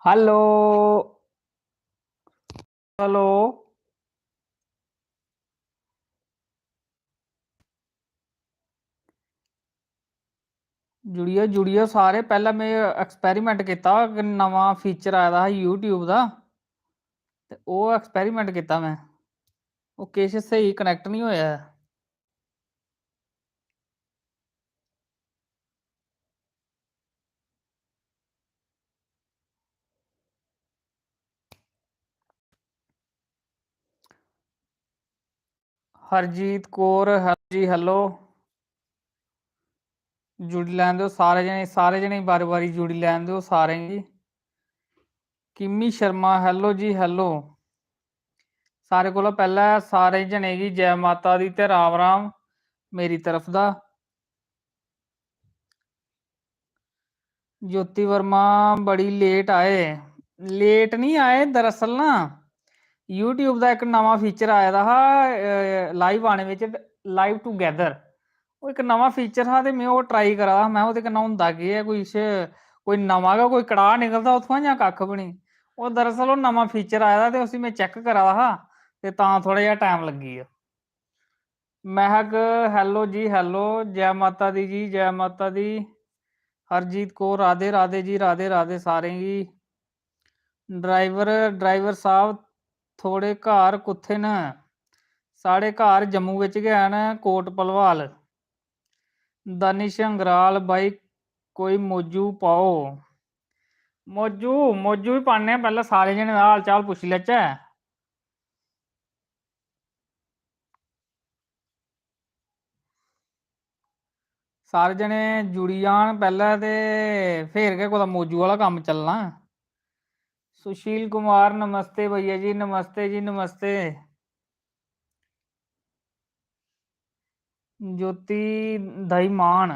Hello hello जुड़ियो जुड़ियो सारे। पहला मैं एक्सपेरीमेंट किया नवा फीचर आया था यूट्यूब का, वो एक्सपेरीमेंट किया मैं। वो किश सही कनैक्ट नहीं होया। हरजीत कौर जी हेलो, जुड़ी लैन दो सारे जने बारी बारी जुड़ी लैन दो सारे जी। किमी शर्मा हेलो जी हेलो। सारे कोला पहला सारे जने की जय माता दी ते राम राम मेरी तरफ दा। ज्योति वर्मा बड़ी लेट आए। लेट नहीं आए, दरअसल ना यूट्यूब का एक नवा फीचर आया था लाइव आने में, लाइव टूगैदर। वो एक नवा फीचर था तो मैं वो ट्राई करा था। मैं वो कन्नै होंदा केह् है, कोई नवा का कोई कड़ाह निकलता उत्थुआं जां कक्ख भी नहीं। वो दरअसल वो नवा फीचर आया था तो उसी मैं चेक करा था ते तां थोड़ा जिहा टाइम लग्गी गेआ। महक हेलो जी हेलो, जय माता दी जी, जय माता दी। हरजीत कौर राधे राधे जी, राधे राधे सारें गी। ड्राइवर ड्राइवर साहब थोड़े घर कुत्थे न? साढ़े घर जम्मू बिच गै न, कोट भलवाल। दानिश अंगराल भाई कोई मौजू पाओ। मौजू मौजू भी पाने पहले सारे जने दा हाल चाल पुच्छी लैचे। सारे जने जुड़ी जान पहले ते फिर गै कुदै मौजू वाला कम्म चलना। सुशील कुमार नमस्ते भैया जी, नमस्ते जी नमस्ते। ज्योति दही मान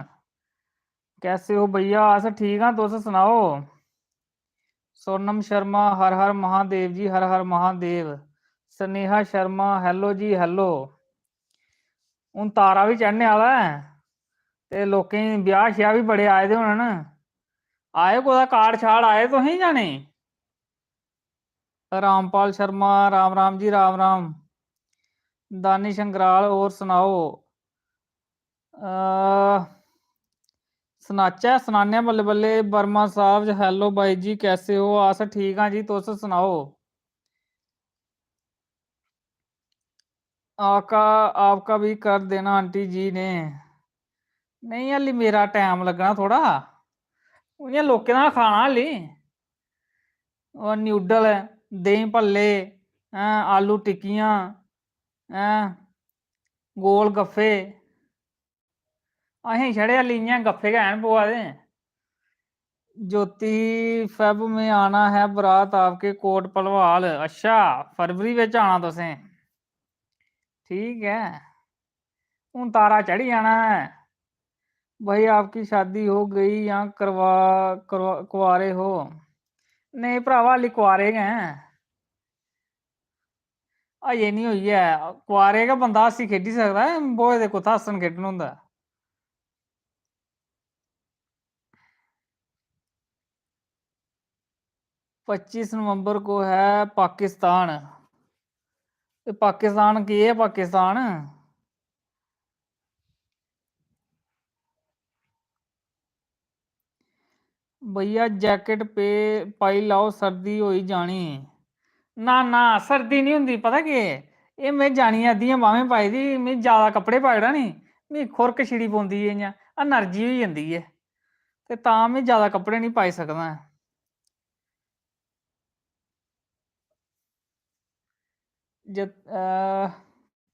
कैसे हो भैया? अस ठीक हाँ, तुस सनाओ। सोनम शर्मा हर हर महादेव जी, हर हर महादेव। Sneha Sharma hello ji hello. हूँ तारा भी चढ़ने आला है ते लोकें ब्याह श्याह भी बड़े आए दे होने न। आए कुदै कार्ड शार्ड आए तुसें जां नेईं? रामपाल शर्मा राम राम जी, राम राम। दानिश अंगराल और सुनाओ। सनाने बल्ले बल्ले। वर्मा साहब हेलो भाई जी, कैसे हो? अस ठीक हाँ जी, तुस सुनाओ। आपका आपका भी कर देना आंटी जी ने। नहीं हली मेरा टाइम लगना थोड़ा, उ'यां लोकें दा खाना हली। और न्यूडल, देहीं भल्ले, आलू टिक्कियां, गोल गफ्फे। असें छड़े हली इ'यां गफ्फे गै न पोआ दे। ज्योति फेब में आना है बारात आपके कोट भलवाल। अच्छा फरवरी बिच आना तुसें, ठीक है। हूँ तारा चढ़ी जाना है। भाई आपकी शादी हो गई या कुंवारे हो? नहीं भरावा हली कुआरे गै हैं, अजे नहीं होई है। कुआरे गै बंदा हस्सी खेढी सकदा है, ब्योए दे कुत्थै हस्सन खेढन होंदा। 25 नवंबर को है पाकिस्तान। पाकिस्तान की है पाकिस्तान? भैया जैकेट पे पाई लाओ, सर्दी होई जानी। ना ना सर्दी नहीं होंदी, पता केह्, एह् में जानी अद्धियां बाह्में पाई दी, में ज्यादा कपड़े पाई ओड़ा नी, मिगी खुरक छिड़ी पौंदी है, इ'यां एनर्जी होई जंदी है ते तां में ज्यादा कपड़े नहीं पाई सकदा ऐ।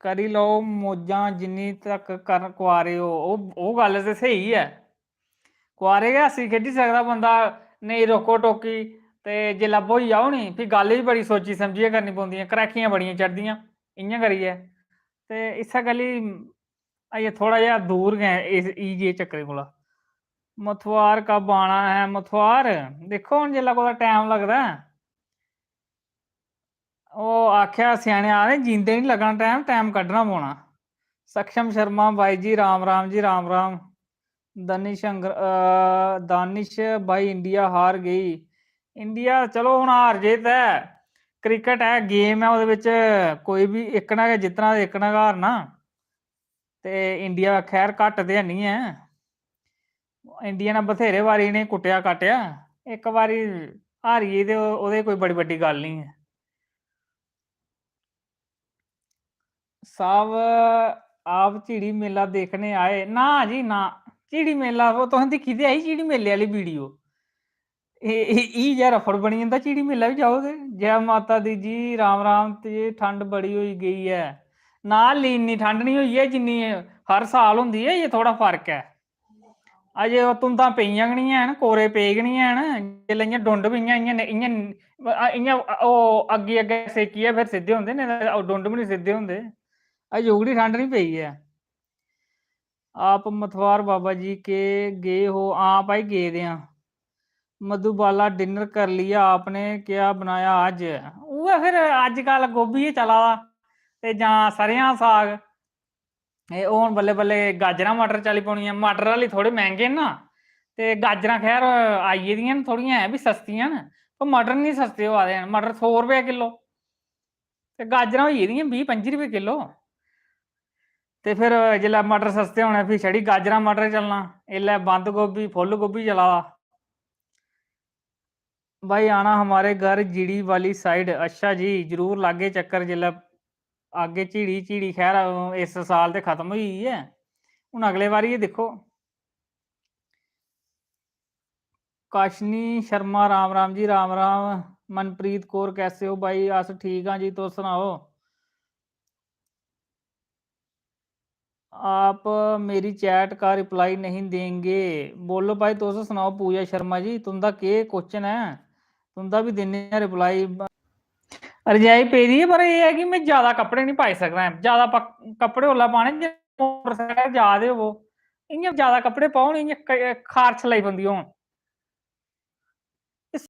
करी लओ मौजां जिन्नी तक कर कुआरे हो। ओह् गल्ल ते स्हेई है, कुआरे गै हस्सी खेढी सकदा बंदा, नेईं रोको टोकी। ते जेल्लै ब्होई जाओ नी फ्ही गल्ल बी बड़ी सोची समझियै करनी पौंदियां, करैखियां बड़ियां चढ़दियां इ'यां करियै। ते इस्सै गल्ली अजें थोड़ा जेहा दूर गै इस जेह् चक्करें कोला। मथुआर कब आना है? मथुआर देखो हून जेल्लै कुदै टैम लगदा ऐ। ओह् आखेआ स्याने आखदे जींदे नहीं लग्गना टैम, टैम कड्ढना पौना। सक्षम शर्मा भाई जी, राम राम जी, राम राम। दानिश भाई इंडिया हार गई, ਇੰਡੀਆ ਚਲੋ ਹੁਣ ਹਾਰ ਜਿੱਤ ਹੈ, ਕ੍ਰਿਕਟ ਹੈ, ਗੇਮ ਹੈ, ਉਹਦੇ ਵਿੱਚ ਕੋਈ ਵੀ ਇੱਕ ਨਾ ਜਿੱਤਣਾ ਤੇ ਇੱਕ ਨਾ ਹਾਰਨਾ। ਤੇ ਇੰਡੀਆ ਖੈਰ ਘੱਟ ਤੇ ਨਹੀਂ ਹੈ, ਇੰਡੀਆ ਨੇ ਬਥੇਰੇ ਵਾਰੀ ਨੇ ਕੁੱਟਿਆ ਕਾਟਿਆ, ਇੱਕ ਵਾਰੀ ਹਾਰੀਏ ਤੇ ਉਹਦੇ ਕੋਈ ਬੜੀ ਵੱਡੀ ਗੱਲ ਨਹੀਂ ਹੈ। साहब आप चिड़ी मेला देखने आए ना जी ना, चिड़ी मेला वो तुसें दिक्खी ते आई चिड़ी मेले वाली वीडियो, जिहा रफड़ बनी जंदा चिड़ी मेला भी जाओ ते। जय माता दी जी, राम राम। ते ठंड बड़ी होई गई है ना, हाली इन्नी ठंड नहीं हुई है जिन्नी हर साल होंदी है, ये थोड़ा फर्क है। अजे धुंधां पेइयां गै नहीं हैन, कोरे पे गै नहीं हैन, जेल्लै इ'यां डुंड बी इ'यां ओह् अग्गी अग्गे सेकियै फिर सिद्धे होंदे, नेईं तां डुंड बी नहीं सिद्धे होंदे। अजे ओकड़ी ठंड नहीं पई है। आप मथवार बाबा जी के गए हो? हाँ भाई गए दे हां। मधुबाला डिनर कर लिया आपने, क्या बनाया आज? उ'ऐ फिर अजकल गोभी गै चला दा ते जां सरेआं दा साग। एह् हून बल्लें बल्लें गाजरां मटर चली पौनियां, मटर हाल्ली थोड़े मैंह्गे न ना, ते गाजरां खैर आई गेदियां न, थोह्ड़ियां है बी सस्तियां न, पर मटर नहीं सस्ते होआ दे हैन। मटर 100 रुपए किलो ते गाजरां होई गेदियां 20-25 रुपए किलो। ते फिर जेल्लै मटर सस्ते होने फ्ही छड़ी गाजरां मटर चलना। एल्लै बंद गोभी फुल गोभी चला दा। भाई आना हमारे घर जीड़ी वाली साइड। अच्छा जी जरूर लागे चक्कर, जेल्लै आगे झीड़ी झीड़ी खैर इस साल ते खत्म होई गेई है, हून अगले बारी दिक्खो। काशनी शर्मा राम राम जी, राम राम। मनप्रीत कौर कैसे हो भाई? अस ठीक हाँ जी, तुस सनाओ। आप मेरी चैट का रिप्लाई नहीं देंगे? बोलो भाई, तुस सनाओ। पूजा शर्मा जी तुंदा केह् क्वेश्चन है? तुंदा भी दिन्ने आं रिप्लाई। रजाई पेदी है, पर यह है कि मैं ज्यादा कपड़े नहीं पाई सकदा ऐ। ज्यादा कपड़े ओल्लै पाने जे मोटरसाइकल जा दे होवो, इ'यां ज्यादा कपड़े पाओ नी, इ'यां खारश लगी पौंदी होन।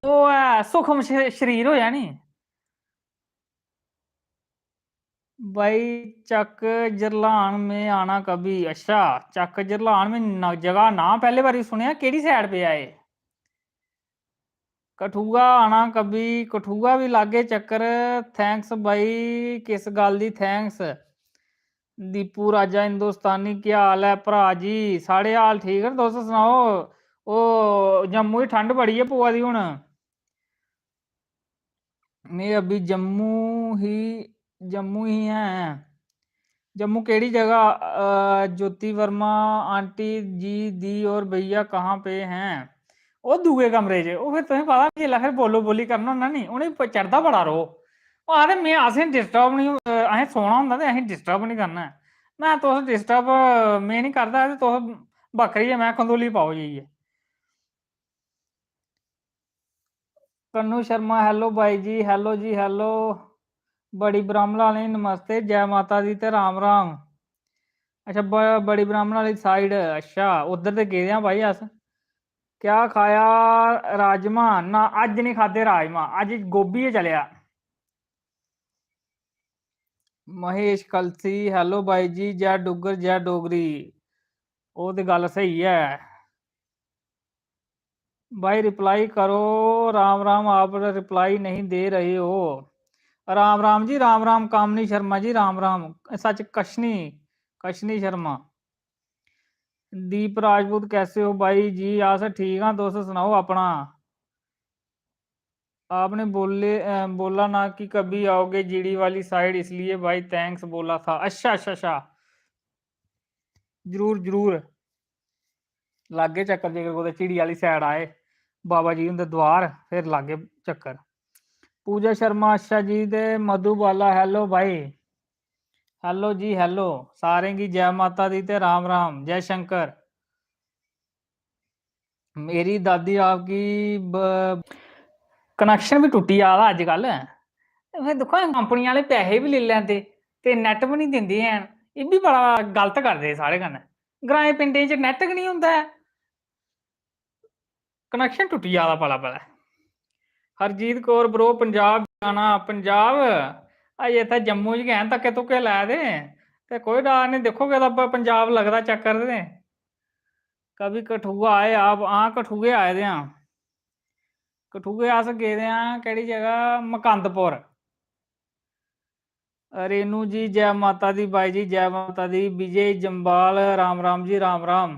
ओह् है सुखम शरीर होया नी। भाई चक जरलान में आना कभी? अच्छा चक जरलान में जगह ना पहले बारी सुनिया, केड़ी साइड पे आए? कठुआ आना कभी? कठुआ भी लागे चक्कर। थैंक्स भाई, किस गल दी थैंक्स? दीपू राजा हिंदुस्तानी क्या हाल है भरा जी? साढ़े हाल ठीक है, तुस सनाओ। ओ जम्मू ही ठंड बड़ी है पवा दी हुन। मैं अभी जम्मू ही है। जम्मू केड़ी जगह? ज्योति वर्मा आंटी जी दी और भैया कहाँ पे हैं? वो दूए कमरे च। वो फिर तुसें पता जेल्लै फिर बोलो बोली करना होना नी, उ'नें चढ़दा बड़ा रोह्। ओह् आखदे में असें डिस्टर्ब नहीं, असें सोना होंदा ते असें डिस्टर्ब नहीं करना है। मैं तुस डिस्टर्ब में नहीं करदा ते तुस बक्खरी ऐ, मैं खंदोली पाओ जाइयै। कन्नू शर्मा हेलो भाई जी, हेलो जी हेलो। बड़ी ब्राह्मण वाले नमस्ते, जय माता दी ते राम राम। अच्छा बड़ी ब्राह्मण वाली साइड, अच्छा उधर ते गेदे आं भाई अस। क्या खाया? राजमा ना, अज नहीं खादे राजमा, अज गोभी गै चलेआ। महेश कलसी हेलो भाई जी, जय डुग्गर जय डोगरी। वो तो गल सही है भाई, रिप्लाई करो। राम राम, आप रिप्लाई नहीं दे रहे हो। राम राम जी, राम राम। कामनी शर्मा जी राम राम। सच कशनी, कशनी शर्मा। दीप राजपूत कैसे हो भाई जी? अस ठीक हाँ, तुस सुनाओ अपना। आपने बोला ना कि कभी आओगे जीडी वाली साइड, इसलिए भाई थैंक्स बोला था। अच्छा अच्छा अच्छा, जरूर जरूर लागे चक्कर, जेकर कुदै झिड़ी वाली साइड आए बाबा जी हुंदे द्वार, फिर लागे चक्कर। पूजा शर्मा अच्छा जी। ते मधुबाला हेलो भाई, हेलो जी हेलो। सारें गी जय माता दी ते राम राम, जय शंकर। मेरी दादी आपकी कनैक्शन भी टुटी जा दा अजकल। फिर दिक्खो कंपनी वाले पैसे भी लेई लैंदे ते नैट भी नहीं दिंदे हैन, एह् बी बड़ा गलत करदे साढ़े कन्नै। ग्राएं पिंडें च नैट गै नहीं होंदा ऐ, कनैक्शन टुटी जा दा पलै पलै। हरजीत कौर ब्रो, पंजाब जाना? पंजाब अजे इत्थै जम्मू च गै न धक्के धुक्के लै दे, ते कोई डर नहीं, दिक्खो कदा पंजाब लगदा चक्कर ते। कभी कठुआ आए आप? हाँ कठुए आए दे हां। कठुए अस गेदे हां केह्ड़ी जगह मकंदपुर। रेनू जी जय माता दी, बाई जी जय माता दी, विजय जम्बाल राम राम जी राम राम।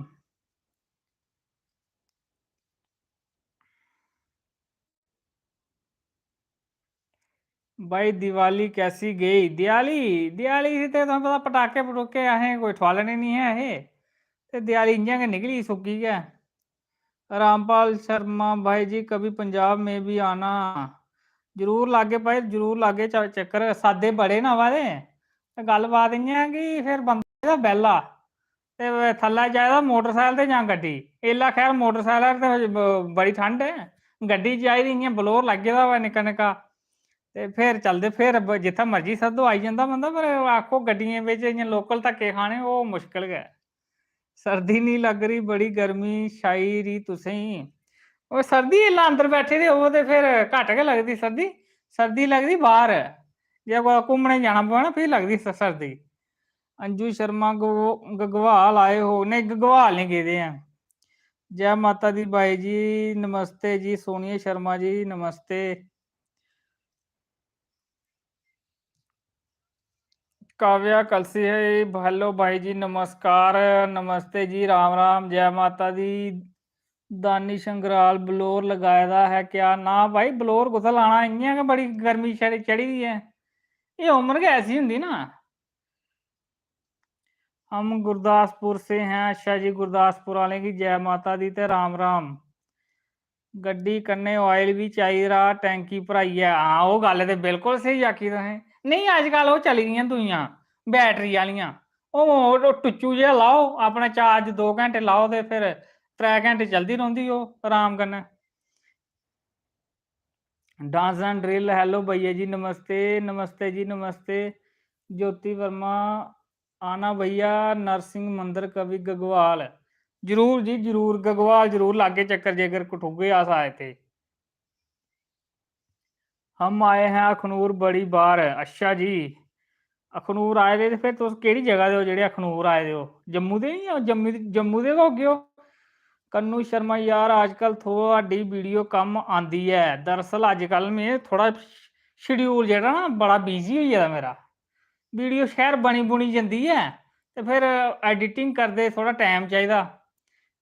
भाई दिवाली कैसी गई? दिवाली दिवाली से तो तुहानू पता पटाके पटूके असें कोई ठुआलने नहीं है हे, ते दिवाली इ'यां गै निकली सुक्की गै। रामपाल शर्मा भाई जी कभी पंजाब में भी आना। जरूर लागे भाई, जरूर लागे चक्कर। सादे बड़े न आवा दे ते गल्लबात इ'यां कि फिर बंदा बेह्ला ते थल्लै चाहिदा मोटरसाइकल ते जां गड्डी। एल्लै खैर मोटरसाइकल ते बड़ी ठंड ऐ, गड्डी चाहिदी इ'यां बलोर लग्गे दा होऐ निक्का निक्का ते फिर चलदे, फिर जित्थै मर्जी सद्दो आई जंदा बंदा, पर आखो गड्डियें बिच इ'यां लोकल धक्के खाने ओह् मुश्कल गै। सर्दी नहीं लग रही, बड़ी गर्मी छाई री तुसेंई। ओह् सर्दी एल्लै अंदर बैठे दे होवो ते फिर घट्ट गै लगदी सर्दी। सर्दी लगदी बाह्र, जे कुतै घूमने जाना पवै ना फ्ही लगदी सर्दी। अंजू शर्मा घगवाल आए हो? नहीं घगवाल नहीं गेदे हैं। जय माता दी बाई जी, नमस्ते जी। सोनिया शर्मा जी नमस्ते। काव्या कलसी है, हेलो भाई जी नमस्कार, नमस्ते जी राम राम जय माता दी। दानिश अंगराल बलोर लगाए दा है क्या? ना भाई बलोर कुत्थै लाना, इ'यां गै बड़ी गर्मी चढ़ी दी ऐ, एह् उम्र गै ऐसी होंदी ना। हम गुरदासपुर से हैं। अच्छा जी, गुरदासपुर वाले की जय माता दी ते राम राम। गड्डी कन्नै ऑयल भी चाहिदा, टैंकी भराइयै। हां ओह् गल्ल ते बिल्कुल स्हेई आखी तुसें। नहीं अजकल ओह् चली दियां दूइयां बैटरी आह्लियां, ओह् टुच्चू जेहा लाओ अपना चार्ज 2 घैंटे लाओ ते फिर 3 घैंटे चलदी रौंह्दी ओह् आराम कन्नै। डांस एंड ड्रिल हेलो भैया जी नमस्ते, नमस्ते जी नमस्ते। ज्योति वर्मा आना भैया नरसिंह मंदिर कभी गगवाल। जरूर जी जरूर, गगवाल जरूर लागे चक्कर जेकर कठुए अस आए थे। हम आए हैं अखनूर बड़ी बार। अच्छा जी, अखनूर आए दे ते फिर तुस केह्ड़ी जगह दे हो जेह्ड़े अखनूर आए दे हो? जम्मू दे निं ओ? जम्मू दे गै होगे ओ। कन्नू शर्मा यार आजकल थोड़ी वीडियो कम आंदी है। दरअसल अजकल में थोड़ा शेड्यूल जेह्ड़ा ना बड़ा बिजी होई गेदा मेरा। वीडियो खैर बनी बुनी जंदी ऐ ते फिर एडिटिंग करदे थोड़ा टाइम चाहिदा,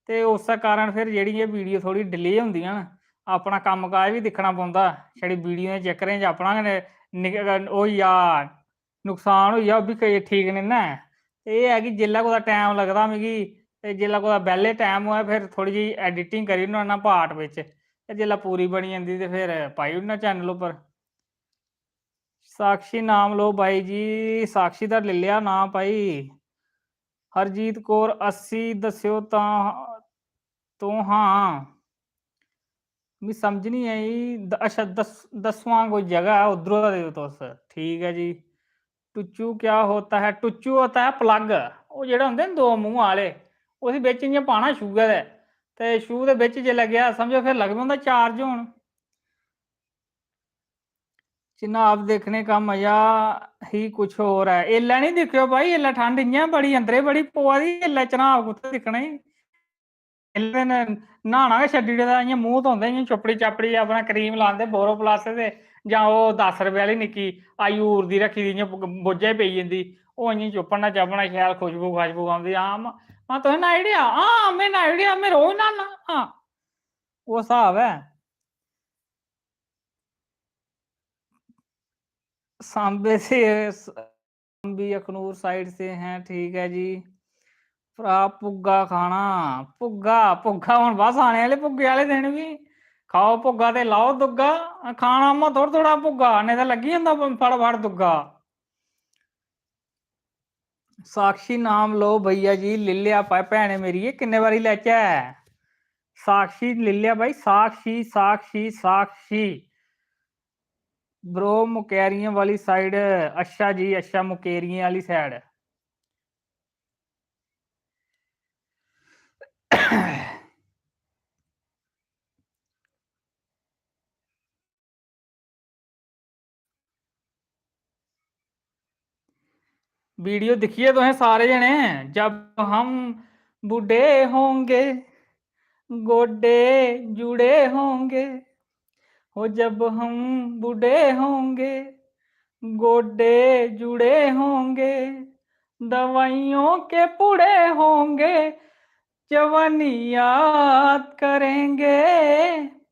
ते उस्सै कारण फिर जेह्ड़ी एह् वीडियो थोड़ी डिले होंदियां न। अपना कम्म काज बी दिक्खना पौंदा, छड़ी वीडियो दे चक्करें च अपना गै होई जा नुकसान होई जा, ओह् बी ठीक नेईं ना ऐ। एह् ऐ कि जेल्लै कुतै टैम लगदा मिगी, ते जेल्लै कुतै बेह्ले टैम होऐ फिर थोह्ड़ी जेही एडिटिंग करी ओड़ना होन्ना पार्ट बिच्च, ते जेल्लै पूरी बनी जंदी ते फिर पाई ओड़ना चैनल उप्पर। साक्षी नाम लो भाई जी, साक्षी दा ले लिया नाम भाई। हरजीत कौर 80 दस्सियो तां तो हाँ मी समझ नहीं आई। अच्छा दसवां कोई जगह है उद्धरों दे हो तुस? ठीक है जी। टुच्चू क्या होता है? टुच्चू होता है प्लग, ओह् जेह्ड़े होंदे न 2 मूंह् आह्ले, उसी बिच्च इ'यां पाना शूए दे, ते शू दे बिच्च जेल्लै गेआ समझो फिर लगी पौंदा चार्ज होन। चिनाब देखने का मजा ही कुछ और है। एल्लै नहीं दिक्खेओ भाई, एल्लै ठंड इ'यां बड़ी अंदरे बड़ी पवा दी, एल्लै चिनाब कुत्थै दिक्खना ई। एल्लै न्हाना गै छड्डी ओड़े दा, इ'यां मूंह् धोंदे इ'यां चुप्पड़ी चापड़ी अपना क्रीम लांदे बोरोप्लस ते जां ओह् 10 रपेऽ आह्ली निक्की आयूर दी रक्खी दी इ'यां बोझै पेई जंदी, ओह् इ'यां चुप्पड़ना चापड़ना शैल खुशबू खशबू औंदी। हां महां तुसें न्हाई ओड़ेआ? हां में न्हाई ओड़ेआ, में रोज न्हाना। हां ओह् स्हाब है। सांबे से हम भी अखनूर साइड से हैं। ठीक है जी। भ्रा भुग्गा खाना? भुग्गा भुग्गा हुण बस आने आह्ले भुग्गे आह्ले दिन बी। खाओ भुग्गा ते लाओ दुग्गा। खाना उ'आं थोह्ड़ा थोह्ड़ा भुग्गा, नेईं तां लग्गी जंदा फटाफट दुग्गा। साक्षी नाम लो भैया जी, ले लिया भैने मेरी किन्ने बारी लैचै? साक्षी ले लिया भाई, साक्षी साक्षी साक्षी। ब्रो मुकेरियां वाली साइड। अच्छा जी अच्छा, मुकेरियां वाली साइड। वीडियो दिखिए तुसें सारे जने। जब हम बूढ़े होंगे गोडे जुड़े होंगे, हो जब हम बूढ़े होंगे, गोडे जुड़े होंगे, दवाइयों के पूड़े होंगे, जवानी याद करेंगे,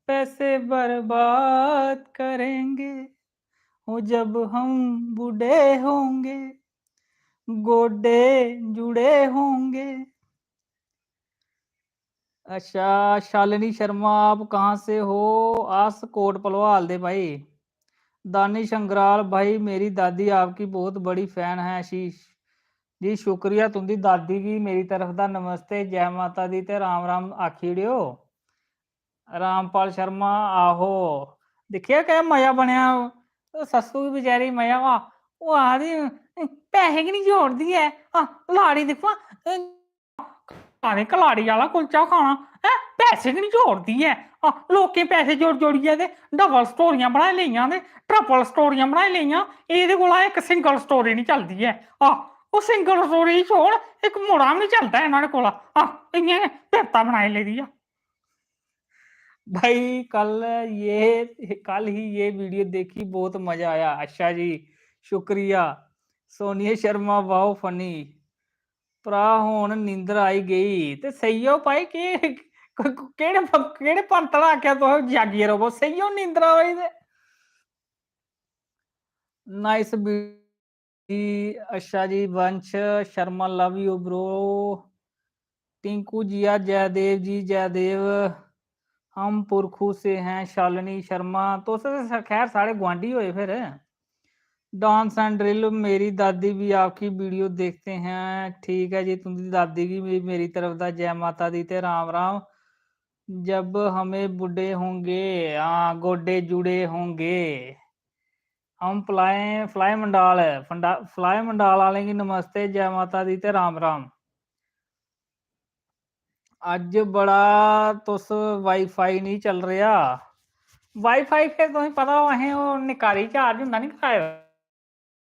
पैसे बर्बाद करेंगे। हो जब हम बूढ़े होंगे, गोडे जुड़े होंगे। अच्छा, शालिनी शर्मा आप कहाँ से हो? आस कोट पलवाल दे भाई। दानिश अंग्राल भाई, मेरी दादी आपकी बहुत बड़ी फैन है। आशीष जी शुक्रिया, तुंदी दादी की मेरी तरफ दा नमस्ते, जय माता दी ते राम राम आखी ओड़ियो। रामपाल शर्मा आहो, दिखिया क्या मजा बनया। सस्सू की बेचारी मजा वा, वो आखदी पैसे की नहीं जोड़दी है, लाड़ी दिखो खाने कलाड़ी वाला कुलचा खाना है, पैसे की नहीं जोड़ती है। लोकें पैसे जोड़ जोड़िए ते डबल स्टोरियां बनाई लेइयां ते ट्रिपल स्टोरियां बनाई लेइयां, एह्दे कोला इक सिंगल स्टोरी नहीं चलदी है। वो सिंगल स्टोरी छोड़, एक मुड़ा भी नहीं चलता इन्होंने कोला, इयां पिरता बनाई लेदी है। भाई कल ही ये वीडियो देखी, बहुत मजा आया। अच्छा जी शुक्रिया। सोनिया शर्मा वाओ फनी, ਭਰਾ ਹੁਣ ਨੀਂਦਰ ਆਈ ਗਈ ਤੇ ਸਹੀਓ ਭਾਈ ਕਿ ਕਿਹੜੇ ਪੰਤਲ ਆਖਿਆ ਤੋ ਜਾਗੀਏ ਰੋ ਸਹੀਓ ਨੀਂਦਰ ਆਈ ਤੇ ਨਾਈਸ ਬੀ। अच्छा जी Vansh Sharma love you bro. Tinku Jiya Jaidev ji Jaidev, हम पुरखू से हैं। शालिनी शर्मा तो खैर सारे गुआंढी हुए फिर। डांस एंड ड्रिल, मेरी दादी भी आपकी वीडियो देखते हैं। ठीक है जी, तुम्हारी दादी की भी मेरी तरफ दा जय माता दी ते राम राम। जब हमें बूढ़े होंगे, हाँ गोडे जुड़े होंगे, हम फ्लाई मंडाल फ्लाई मंडाल वाले की नमस्ते, जय माता दी ते राम राम। अज बड़ा तुस वाईफाई नहीं चल रहा। वाईफाई फिर तुम्हें पता असें निकारी चार्ज होंदा नहीं कराया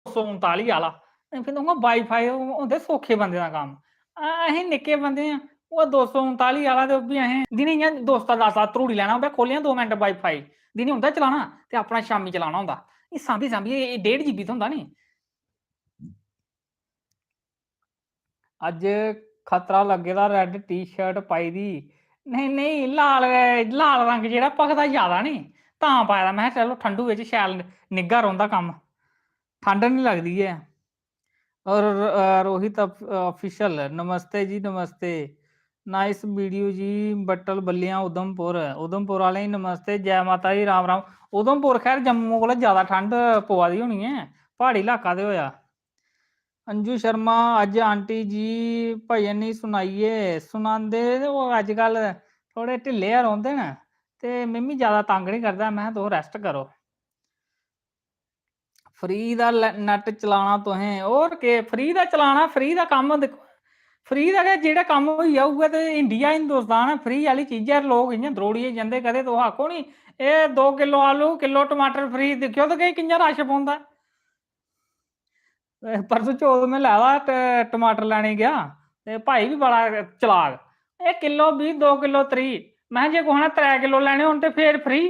239 वाला, फिर वाईफाई होंदे सौखे बंदे दा कम्म, असीं निक्के बंदे आं। वो 239 वाला ते ओह् बी असें दिनें इ'यां दोस्ता दास्ता त्रूड़ी लैना होंदा, खोलेआ 2 मिंट वाईफाई, दिनें होंदा चलाना ते अपना शामीं चलाना होंदा। एह् सांभी सांभियै 1.5 GB थ्होंदा नी। अज्ज खतरा लग्गे दा, रैड टी शर्ट पाई दी। नहीं लाल रंग जेह्ड़ा भखदा ज्यादा नी, तां पाए दा। मैं चलो ठंडू बिच शैल निग्घा रौंह्दा कम्म, ठंड नहीं लगदी है। और रोहित ऑफिशियल नमस्ते जी नमस्ते, नाइस वीडियो जी। बट्टल बल्लियां उधमपुर वाले नमस्ते, जय माता दी राम राम। उधमपुर खैर जम्मू कोला ज्यादा ठंड पवा दी होनी है, प्हाड़ी इलाका ते होया। अंजू शर्मा, अज आंटी जी भजन नहीं सुनाइए। सुनांदे वो अजकल थोड़े ढिले रौंह्दे न ते मिमी ज्यादा तंग नहीं करदा, मैं तुस रेस्ट करो। फ्री दा नैट चलाना तुसें, और के फ्री दा चलाना, फ्री दा कम्म दिक्खो, फ्री दा गै जेह्ड़ा कम्म होई जा उ'ऐ ते इंडिया हिंदुस्तान फ्री आह्ली चीज़ा लोग इ'यां द्रोड़ियै जंदे। कदें तुस आक्खो नी एह् 2 किलो आलू किलो टमाटर फ्री, दिक्खेओ ते कि'यां रश पौंदा। परसों चौथ में लाया टमाटर लैने गया ते भाई भी बड़ा चलाक, एह् किलो 20 2 किलो 30, मैं जे कुसै ने 3 किलो लैने होन ते फिर फ्री।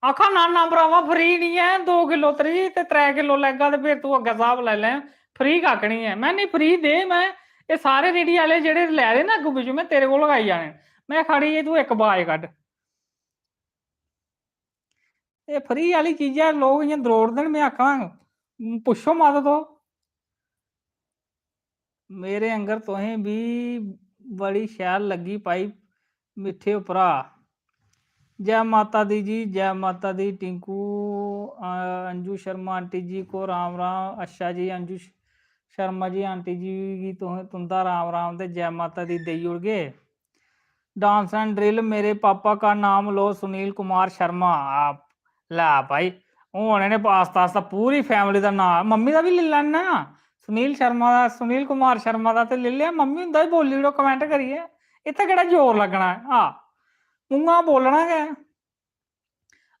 आखा ना भरावा फ्री नहीं है, 2 किलो 30 ते 3 किलो लैगा ते फिर तू अग्गे स्हाब लाई लै, फ्री कक्ख नहीं है। मैं नहीं फ्री दे, मैं ये सारे रेडी वाले जेह्ड़े लै दे ना अग्गू पिच्छू, मैं तेरे कोल आई जाने, मैं खड़ी तू इक बाज कड्ढ। ये फ्री आह्ली चीज़ां लोग इ'यां द्रोड़दे न, मैं आखां पुच्छो मत तो। मेरे अंगर तुसें भी बड़ी शैल लगी पाई मिट्ठे उप्परा। जय माता दी जी, जय माता दी। टिंकू अंजू शर्मा आंटी जी को राम राम। अच्छा जी अंजू शर्मा जी आंटी जी की तुंदा राम राम ते जय माता दी देई ओड़गे। डांस एंड ड्रिल, मेरे पापा का नाम लो, सुनील कुमार शर्मा। आप लै भाई हून इन्हें आस्ता आस्ता पूरी फैमिली का नाम, मम्मी का भी ले लैना, सुनील शर्मा का, सुनील कुमार शर्मा का तो ले लिया, मम्मी हुंदा भी बोली ओड़ो कमेंट करिए, इत्थै केह्ड़ा जोर लग्गना है। मूंहा बोलना गै।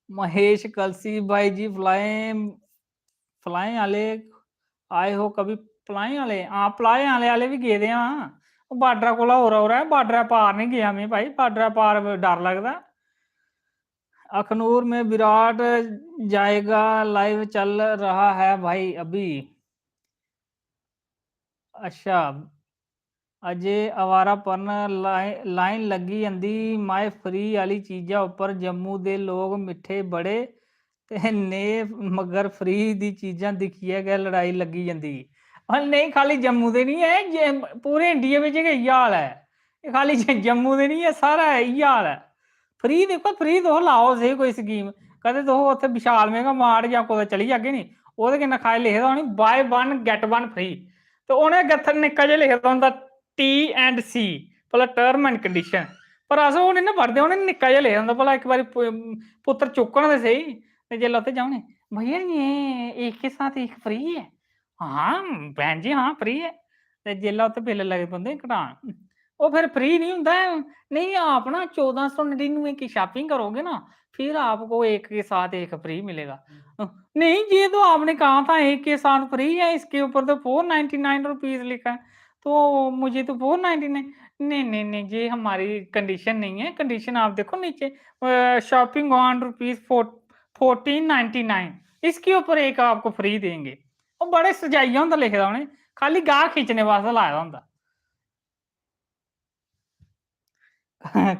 महेश कलसी भाई जी, फ्लाई वाले आए हो कभी? फ्लाई वाले, हाँ फ्लाई वाले भी गेदे हाँ, बार्डर कोला हो रहा है, बार्डर पार नहीं गया मैं भाई, बार्डर पार डर लगदा। अखनूर में विराट जाएगा, लाइव चल रहा है भाई अभी। अच्छा, अजय आवारापन लाइन लगी ਜਾਂਦੀ माए फ्री वाली चीज़ा उपर जम्मू दे लोग मिठे बड़े ते ने मगर फ्री दी चीज़ां दिखिए गए लड़ाई लगी ਜਾਂਦੀ। और नहीं खाली जम्मू दे नहीं है, पूरे इंडिया में यही हाल है। ये खाली जम्मू दे नहीं है, सारा यही हाल है। फ्री देखो, फ्री तुस लाओ सही कोई स्कीम, कदे तुस उत्थे विशाल मेगा मार्ट जां कुदै चली जागे नी, ओह्दे कन्नै खाए लिखे दा होनी by one get one free, ते उ'नें गत्थर निक्का जेहा लिखे दा होंदा टी एंड सी भला टर्म एंड कंडीशन, पर अस ओह् निं ना पढ़दे, उ'नें निक्का जेहा लिखे दा होंदा भला इक बारी पुत्तर चुक्कन ते सेही, ते जेल्लै उत्थे जाओ नी, भैया ये एक के साथ एक फ्री है, हाँ बहन जी हाँ फ्री है, ते जेल्लै उत्थे बिल लगे पौंदे कटान, वो फिर फ्री नहीं होता है। नहीं, आप ना 1499 की शॉपिंग करोगे ना, फिर आपको एक के साथ एक फ्री मिलेगा। नहीं, ये तो आपने कहा था एक के साथ फ्री है, इसके ऊपर तो 499 रुपीज़ लिखा है, तो मुझे तो 499। नहीं, नहीं, नहीं, ये हमारी कंडीशन नहीं है, कंडीशन आप देखो नीचे शॉपिंग ऑन रुपीज़ 1499, इसके ऊपर एक आपको फ्री देंगे। वो बड़े सजाइया होंदा लिखे दा उ'नें, खाली गाह्क खिच्चने वास्ते लाए दा होंदा।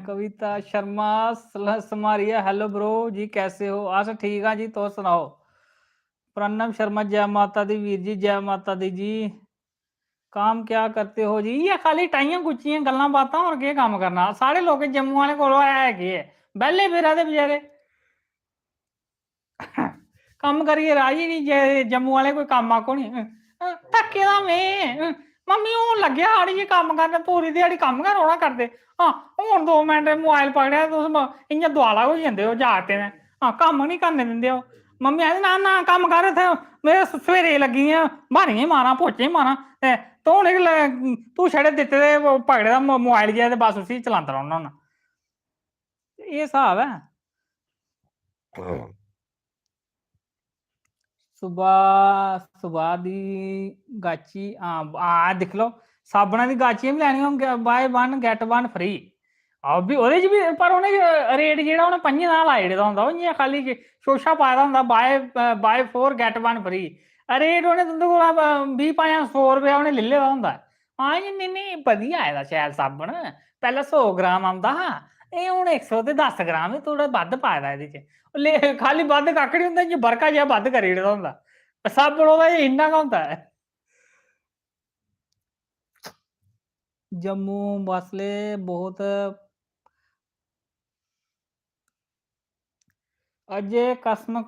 कविता शर्मा समारिया, हेलो ब्रो जी, कैसे हो? अस ठीक हाँ जी, तो सुनाओ? प्रणव शर्मा, जय माता दी वीर जी, जय माता दी जी। काम क्या करते हो जी? ये खाली टाइयां गुच्चियां गल्लां बातां, और केह् कम्म करना? साढ़े लोग जम्मू वाले कोल है केह् है, बेह्ले फिरा दे बेचारे। कम्म करियै राजी नहीं, जे जम्मू वाले कोई कम्म आखो नी, थक्के दा में, मम्मी हून लग्गेआ अड़िए कम्म करन, पूरी ध्याड़ी कम्म गै रौह्ना करदे। हाँ, हून 2 मिंट मोबाइल पकड़ेआ तुस इ'यां दुआला होई जंदे हो जागतें ने। हाँ, कम्म नहीं करने दिंदे हो। मम्मी आखदी ना ना कम्म कर, इत्थै में सवेरे लग्गी दियां ब्हारियां मारां, पोचे मारां, ते तूं तू छड़े दित्ते दे पकड़े दा मोबाइल जेहा, ते बस उसी चलांदा रौह्ना होन्ना। एह् स्हाब ऐ। सुबह दी गाची, हां दिक्ख लो, साबना दी गाचियां बी लैनियां होन by one get one free, भी ओह्दे च बी, पर उ'नें रेट जेह्ड़ा उ'नें 5 दा लाई ओड़े दा होंदा, ओह् इ'यां खाली शोशा पाए दा होंदा buy 4 get one free, rate उ'नें तुं'दे कोला 20 भाएं 100 रपेआ उ'नें लेई लेदा होंदा। हां जी, नेईं नेईं बधिया आए दा शैल साबन, पैह्लें 100 ग्राम आंदा हा, एह् हून 110 ग्राम, थोह्ड़ा बद्ध पाए दा एह्दे च। खाली बद्ध कक्ख निं होंदा, इ'यां बरका जेहा बद्ध करी ओड़े दा होंदा। साबन ओह्दा इन्ना गै होंदा ऐ। जम्मू मसले बहुत, अजय कसम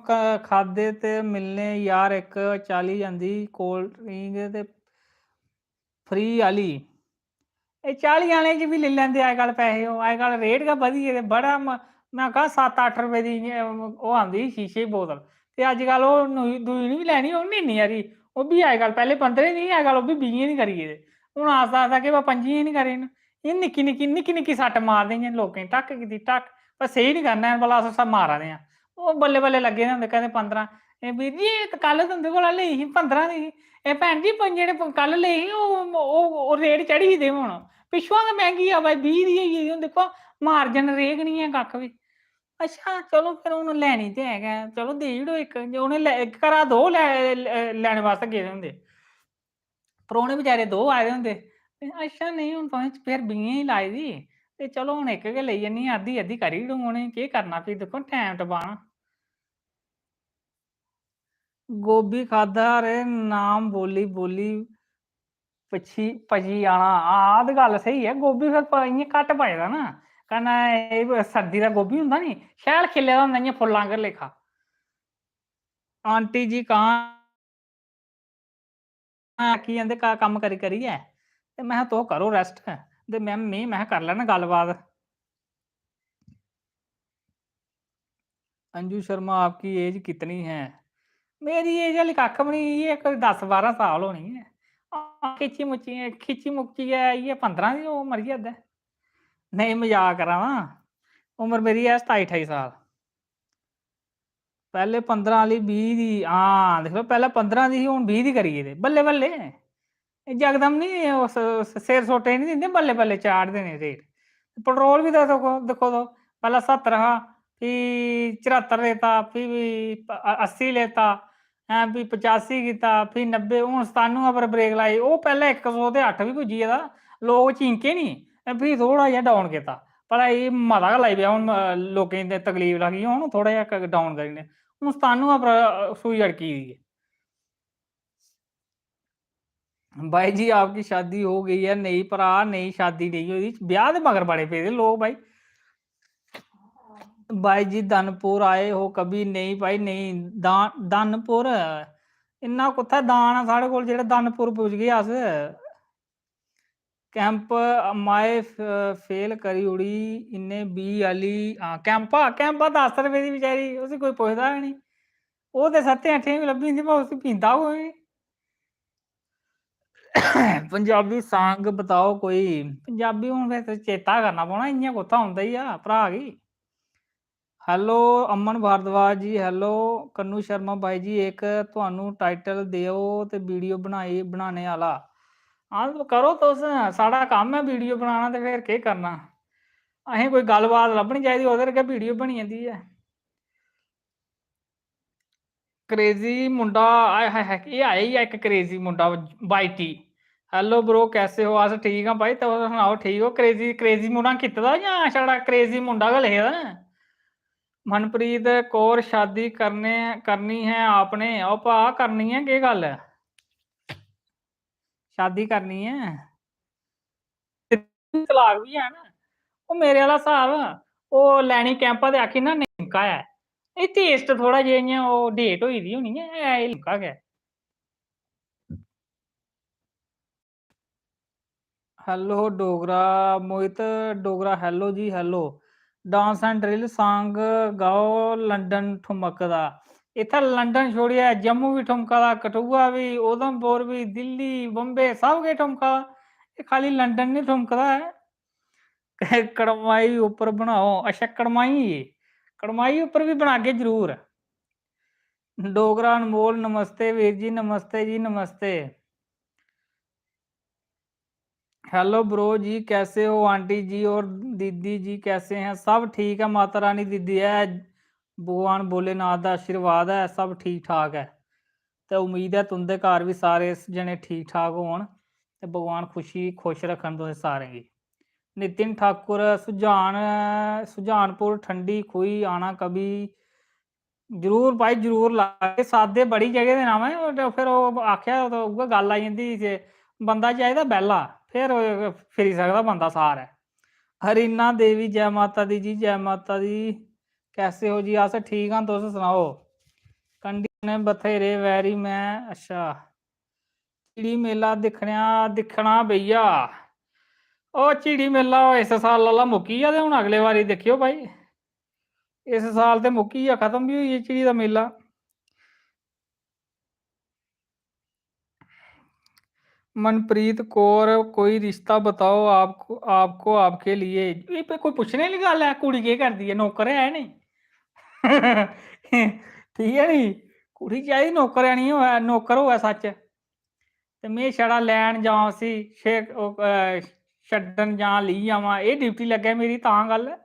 खादे ते मिलने यार, इक चली जांदी कोल्ड ड्रिंक ते फ्री आली, एह् 40 आह्लें च बी लेई लैंदे अजकल्ल पैहे, अजकल्ल रेट गै बधी गेदे, बड़ा मैं आक्खां 7-8 रपेऽ दी ओह् आंदी शीशे दी बोतल, ते अजकल्ल ओह् दूई निं लैनी, ओह् नीनी हारी, ओह् बी अजकल्ल, पैह्लें 15 दी ही, अजकल्ल ओह् बी 20 दी करी गेदे, हून आस्ता आस्ता केह् पता 25 दी करी ओड़न। एह् निक्की सट्ट मारदे इ'यां लोकें गी, टक कीती टक, पर सेही निं करना ऐ भला अस मारा दे आं। ओह् बल्लें बल्लें लग्गे दे होंदे, कदें 15, वीर जी कल्ल तुं'दे कोला लेई ही 15 दी ही, एह् भैन जी जेह्ड़े कल्ल लेई ही ओह् रेट चढ़ी गेदे हून, पिच्छुआं गै मैंह्गी आ, भाई 20 दी होई गेदी, हून दिक्खो मार्जन रेह् गै निं ऐ कक्ख बी। अच्छा चलो फिर हून लैनी ते है गै, चलो देई ओड़ो इक, जे उ'नें घरा 2 लैने वास्ते गेदे होंदे, परौह्ने बेचारे 2 आए दे होंदे, ते अच्छा नेईं हून तुसें फिर 20 दी लाई दी, ते चलो हून इक गै लेई जन्नी आं, अद्धी करी ओड़ङ उ'नें, केह् करना फ्ही, दिक्खो टैम टपाना। गोभी खाद्धा रे, नाम बोली बोली पची जाना, हां ते गल्ल स्हेई ऐ, गोभी फिर इ'यां घट्ट पचदा ना, कन्नै एह् सर्दी दा गोभी होंदा नी, शैल खिल्ले दा होंदा इ'यां फुल्लां आंगर लेखा। आंटी जी कहाँ आखी जंदे कम्म करी करियै, ते मैं तुस करो रेस्ट, ते मैं कर लैना गल्लबात। अंजू शर्मा, आपकी एज कितनी है? मेरी एज हाली कक्ख बी निं, इ'यै कोई 10-12 साल होनी ऐ। खिच्ची मुच्चियै इ'यै 15 दी ओह् मरी हद्द ऐ। नहीं मजाक करा ना, उमर मेरी है 27-28 साल। पैह्ले 15 आह्ली 20 दी, हां दिक्ख लो पैह्ले 15 दी ही, हून 20 दी करी गेदे, बल्लें-बल्लें। एह् यकदम नी उस सिर सुट्टे नी दिंदे, बल्लें-बल्लें चाढ़दे न रेट। पेट्रोल बी दिक्खो तुस, पैह्लें 70 हा, फिर 74 देता, फिर 80 लेता, हैं फिर 85 कीता, फिर 90, हुण 97 पर ब्रेक लाई। वो पहले 100 ते 8 भी पुज्जी गेदा, लोग चींके नहीं, फिर थोड़ा जिहा डाउन कीता। भला एह् मता गै लाई पेआ, हुण लोकें गी तकलीफ लगी, हुण थोड़ा जिहा डाउन करी ओड़ने। हुण 97 पर सूई अड़की दी है। भाई जी आपकी शादी हो गई है? नहीं भरा, नहीं शादी नहीं हुई, ब्याह दे मगर बड़े पेदे लोग भाई। भाई जी धनपुर आए हो कभी? नहीं भाई नहीं, धनपुर इन्ना कुत्थै दान आ साढ़े कोल जेह्ड़ा धनपुर पुज्ज गे अस। कैंप माए फेल करी उड़ी इन्ने 20 आह्ली। कैंपा 10 रपेऽ दी बेचारी, उसी कोई पुछदा गै नहीं। ओह् ते 7-8 बी लब्भी जंदी पर उसी पींदा कोई नहीं। पंजाबी सांग बताओ कोई। पंजाबी हुण फिर चेता करना पौना, इ'यां कुत्थै औंदा ई आ भरा गी। हेलो अमन भारद्वाज जी, हेलो कन्नू शर्मा भाई जी, एक तुहानू टाइटल देओ ते वीडियो बनाने आह्ला। हां ते करो तुस, साढ़ा कम्म है वीडियो बनाना, ते फिर केह् करना। असें कोई गल्लबात लब्भनी चाहिदी, ओह्दे पर गै वीडियो बनी जंदी ऐ। क्रेजी मुंडा आय हाय हाय, एह् आया ही इक क्रेजी मुंडा बाईटी। हेलो ब्रो कैसे हो? अस ठीक हां भाई, तुस सनाओ ठीक हो? क्रेजी क्रेजी मुंडा कीते दा जां छड़ा क्रेजी मुंडा गै लिखे दा? मनप्रीत कौर शादी करनी है आपने? ओ भा करनी है, केह् गल्ल है? शादी करनी है? तलाक भी है ना? ਉਹ ਮੇਰੇ ਵਾਲਾ ਹਿਸਾਬ, ਉਹ ਲੈਣੀ ਕੈਂਪਾਂ ਤੇ ਆਖੀ ਨਾ ਨਿਮਕਾ ਹੈ। ਇਹ ਟੇਸਟ ਥੋੜਾ ਜਿਹਾ ਇਆਂ ਉਹ ਡੇਟ ਹੋਈ ਦੀ ਹੋਣੀ ਹੈ, ਇਹ ਲਿਮਕਾ ਹੈ। Hello Dogra Mohit Dogra, hello ji hello. Dance and drill song गाओ लंडन ठुमकदा। इत्थै लंडन छोड़ियै जम्मू भी ठुमका दा, कठुआ भी, उधमपुर भी, दिल्ली बम्बे सब किश ठुमका दा, एह् खाली लंडन नहीं ठुमकदा है। कड़माई उप्पर बनाओ, अच्छा कड़माई उप्पर भी बनागे जरूर। डोगरा अनमोल नमस्ते वीर जी, नमस्ते जी नमस्ते। हेलो ब्रो जी कैसे हो? आंटी जी और दीदी जी कैसे हैं? सब ठीक है, माता रानी दीदी है, भगवान भोलेनाथ का आशीर्वाद है, सब ठीक ठाक है। तो उम्मीद है तुंदे घर भी सारे जने ठीक ठाक होन, ते भगवान खुश रखन तुसें सारें गी। नितिन ठाकुर सुजानपुर ठंडी खुई आना कभी? जरूर भाई जरूर लागे, सादे बड़ी जगह दे नाम है, ते फिर ओह् आखेआ तो उ'ऐ गल्ल आई जंदी जे बंदा चाहिदा बेह्ला, फिर फिरी सकदा बंदा सारै। हरीना देवी जय माता दी जी, जय माता दी। कैसे हो जी? अस ठीक हां, तुस सनाओ? कंडी ने बथेरे वैरी मैं, अच्छा चिड़ी मेला दिक्खना भैया। ओह् चिड़ी मेला इस साल आह्ला मुक्की गेआ, ते हून अगले बारी दिक्खेओ भाई, इस साल ते मुक्की गेआ, खत्म भी होई गेआ चिड़ी दा मेला। मनप्रीत कौर कोई रिश्ता बताओ आपको आपको आपके लिए। ये पे कोई पूछने वाली गल्ल है? कुड़ी केह् करदी है? नौकर है नहीं। ठीक है नी, कुड़ी चाहिदी नौकरानी होऐ, नौकर होऐ सच, ते में छड़ा लैन जां उसी छड्डन जां लेई आवां, एह् ड्यूटी लग्गे मेरी तां गल्ल है।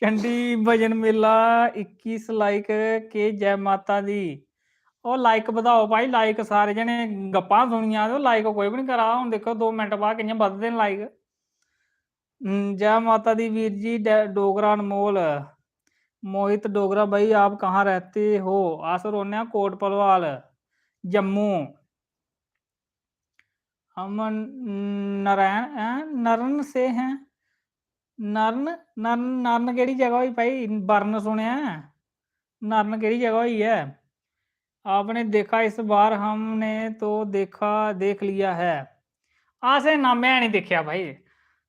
चंडी भजन मेला 21 लाइक के जय माता दी। ਉਹ ਲਾਈਕ ਵਧਾਓ ਭਾਈ, ਲਾਈਕ ਸਾਰੇ ਜਣੇ ਗੱਪਾਂ ਸੁਣੀਆਂ ਤੇ ਲਾਈਕ ਕੋਈ ਵੀ ਨਹੀਂ ਕਰਾ। ਹੁਣ ਦੇਖੋ 2 ਮਿੰਟ ਬਾਅਦ ਕਿੰਨੇ ਵੱਧਦੇ ਨੇ ਲਾਈਕ। जय माता दी वीर जी डोगरा अनमोल। मोहित डोगरा भाई आप कहाँ रहते हो? अस रौह्ने कोट भलवाल जम्मू। हम नरन से हैं। नरन नरन नरन केड़ी जगह हुई भाई? बरन सुनया नरन केड़ी जगह हुई है? आपने देखा इस बार? हमने तो देख लिया है। असें ना मैं नहीं देखा भाई।